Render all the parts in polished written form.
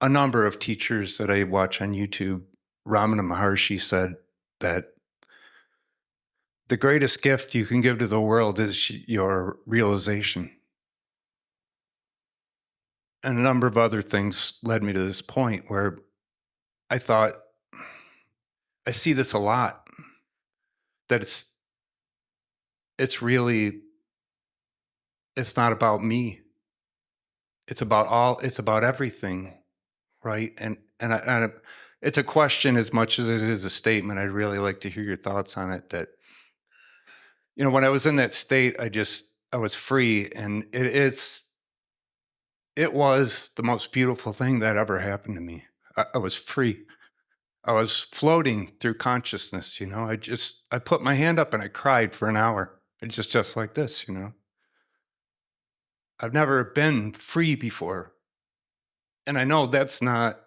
a number of teachers that I watch on YouTube, Ramana Maharshi said that the greatest gift you can give to the world is your realization. And a number of other things led me to this point where I thought, I see this a lot, that it's really, it's not about me. It's about everything, right? And it's a question as much as it is a statement. I'd really like to hear your thoughts on it. That, when I was in that state, I was free, and it was the most beautiful thing that ever happened to me. I was free. I was floating through consciousness, I put my hand up and I cried for an hour. It's just like this, I've never been free before. And I know that's not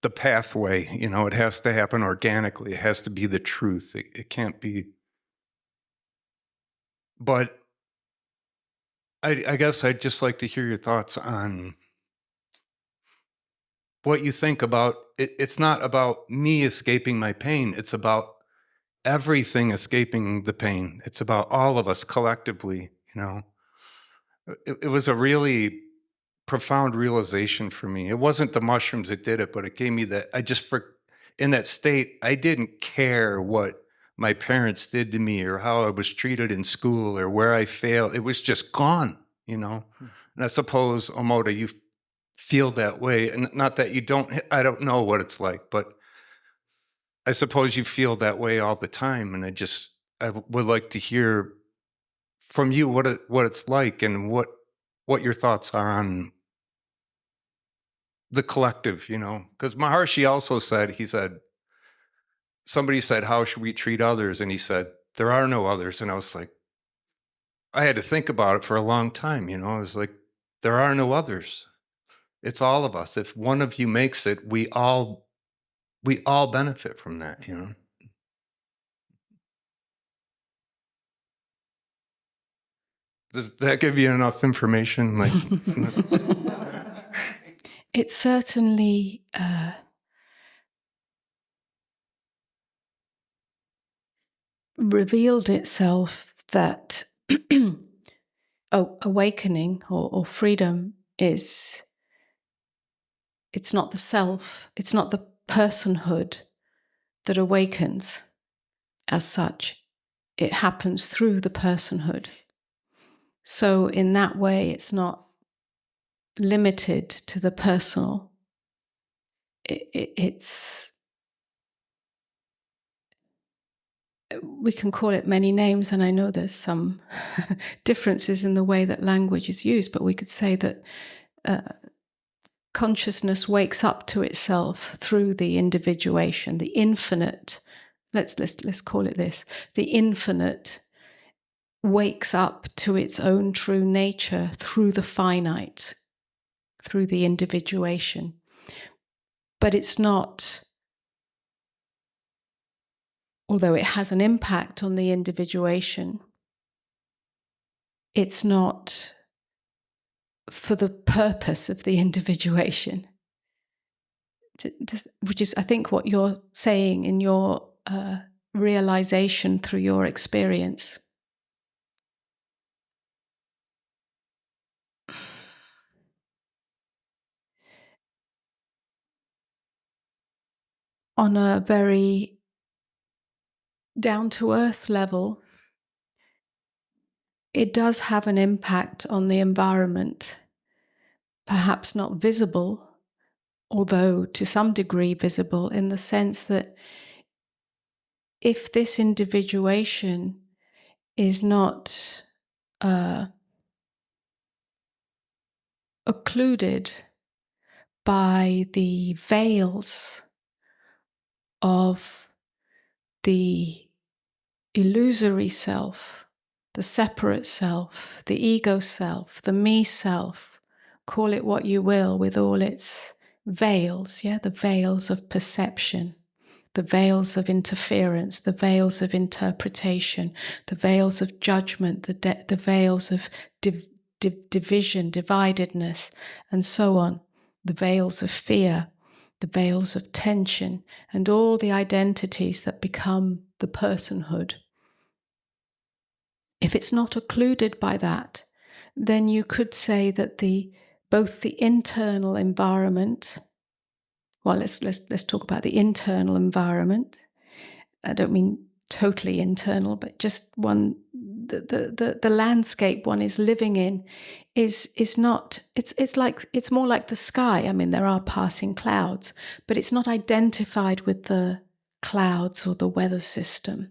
the pathway, it has to happen organically. It has to be the truth. It can't be. But I guess I'd just like to hear your thoughts on what you think about it. It's not about me escaping my pain. It's about everything escaping the pain. It's about all of us collectively, It was a really profound realization for me. It wasn't the mushrooms that did it, but it gave me that. In that state, I didn't care what my parents did to me or how I was treated in school or where I failed. It was just gone, And I suppose, Amoda, you feel that way. And not that you don't, I don't know what it's like, but I suppose you feel that way all the time. And I would like to hear from you what it's like and what your thoughts are on the collective, because Maharshi also said, somebody said, how should we treat others? And he said, there are no others. And I was like, I had to think about it for a long time. I was like, there are no others. It's all of us. If one of you makes it, we all benefit from that, Does that give you enough information? It certainly revealed itself that awakening or freedom it's not the self, it's not the personhood that awakens as such. It happens through the personhood. So in that way, it's not limited to the personal. We can call it many names, and I know there's some differences in the way that language is used, but we could say that consciousness wakes up to itself through the individuation, the infinite. Let's call it this: the infinite wakes up to its own true nature through the finite, through the individuation. But it's not, although it has an impact on the individuation, it's not for the purpose of the individuation, which is, I think, what you're saying in your realization through your experience. On a very down-to-earth level, it does have an impact on the environment, perhaps not visible, although to some degree visible, in the sense that if this individuation is not occluded by the veils of the illusory self, the separate self, the ego self, the me self, call it what you will, with all its veils, the veils of perception, the veils of interference, the veils of interpretation, the veils of judgment, the veils of division, dividedness, and so on. The veils of fear, the veils of tension, and all the identities that become the personhood. If it's not occluded by that, then you could say that both the internal environment, well, let's talk about the internal environment. I don't mean totally internal, but just the landscape one is living in is not, it's more like the sky. I mean, there are passing clouds, but it's not identified with the clouds or the weather system.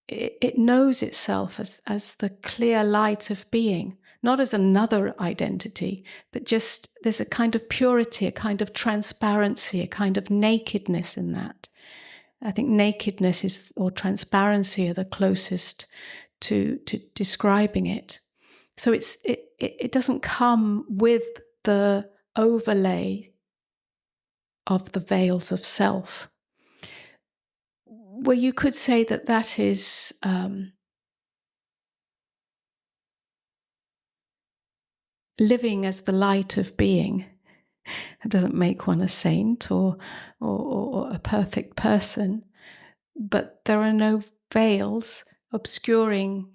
It knows itself as the clear light of being, not as another identity, but just there's a kind of purity, a kind of transparency, a kind of nakedness in that. I think nakedness or transparency are the closest to describing it. So it doesn't come with the overlay of the veils of self. Well, you could say that is living as the light of being. It doesn't make one a saint or a perfect person, but there are no veils obscuring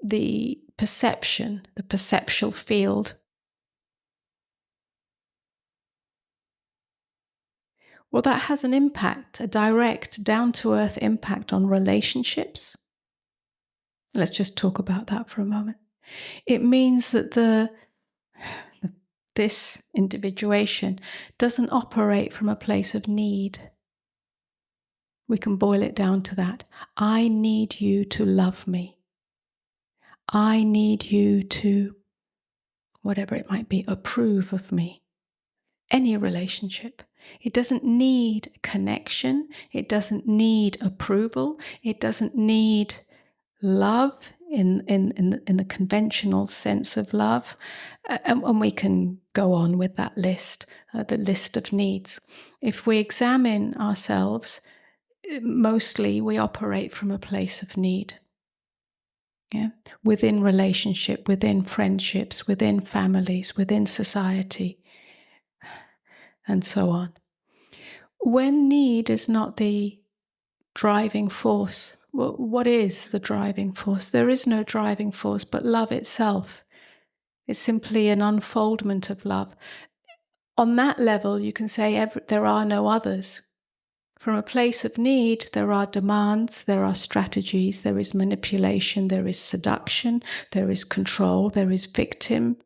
the perception, the perceptual field. Well, that has an impact, a direct, down-to-earth impact on relationships. Let's just talk about that for a moment. It means that this individuation doesn't operate from a place of need. We can boil it down to that. I need you to love me. I need you to, whatever it might be, approve of me. Any relationship. It doesn't need connection. It doesn't need approval. It doesn't need love in the conventional sense of love. And we can go on with that list, the list of needs. If we examine ourselves, mostly we operate from a place of need. Yeah? Within relationship, within friendships, within families, within society, and so on. When need is not the driving force, well, what is the driving force? There is no driving force but love itself. It's simply an unfoldment of love. On that level, you can say there are no others. From a place of need, there are demands, there are strategies, there is manipulation, there is seduction, there is control, there is victim,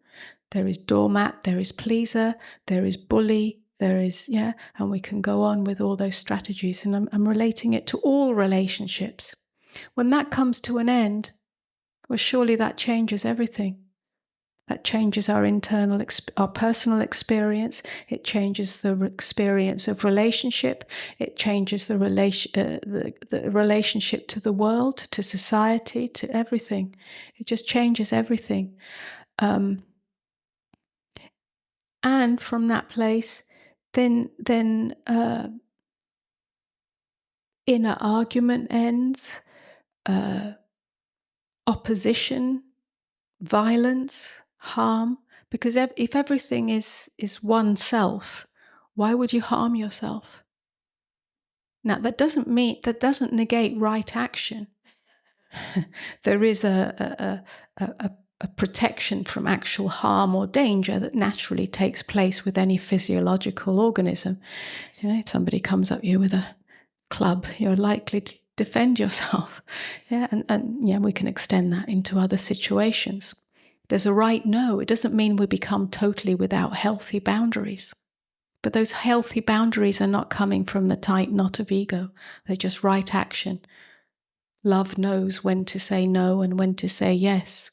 there is doormat, there is pleaser, there is bully, there is, and we can go on with all those strategies. And I'm relating it to all relationships. When that comes to an end, well, surely that changes everything. That changes our our personal experience. It changes the experience of relationship. It changes the relationship to the world, to society, to everything. It just changes everything. And from that place, then inner argument ends, opposition, violence, harm, because if everything is oneself, why would you harm yourself? Now that doesn't negate right action. There is a protection from actual harm or danger that naturally takes place with any physiological organism. If somebody comes at you with a club, you're likely to defend yourself. And we can extend that into other situations. There's a right no. It doesn't mean we become totally without healthy boundaries. But those healthy boundaries are not coming from the tight knot of ego. They're just right action. Love knows when to say no and when to say yes.